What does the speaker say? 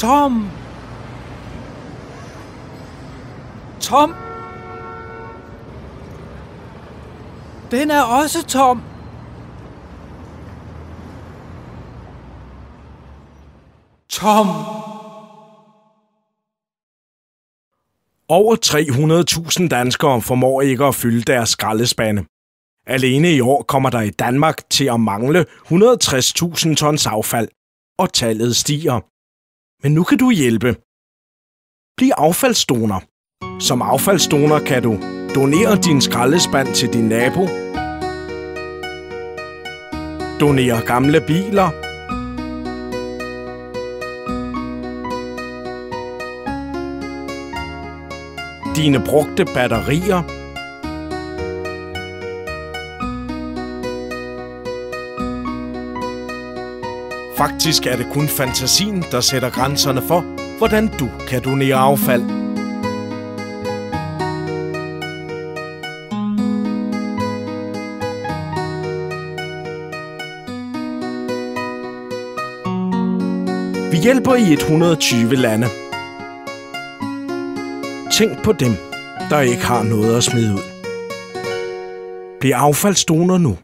Tom! Tom! Den er også tom! Tom! Over 300.000 danskere formår ikke at fylde deres skraldespande. Alene i år kommer der i Danmark til at mangle 160.000 tons affald, og tallet stiger. Men nu kan du hjælpe. Bliv affaldsdonor. Som affaldsdonor kan du donere din skraldespand til din nabo, donere gamle biler, dine brugte batterier, faktisk er det kun fantasien, der sætter grænserne for, hvordan du kan donere affald. Vi hjælper i 120 lande. Tænk på dem, der ikke har noget at smide ud. Bliv affaldsdonor nu.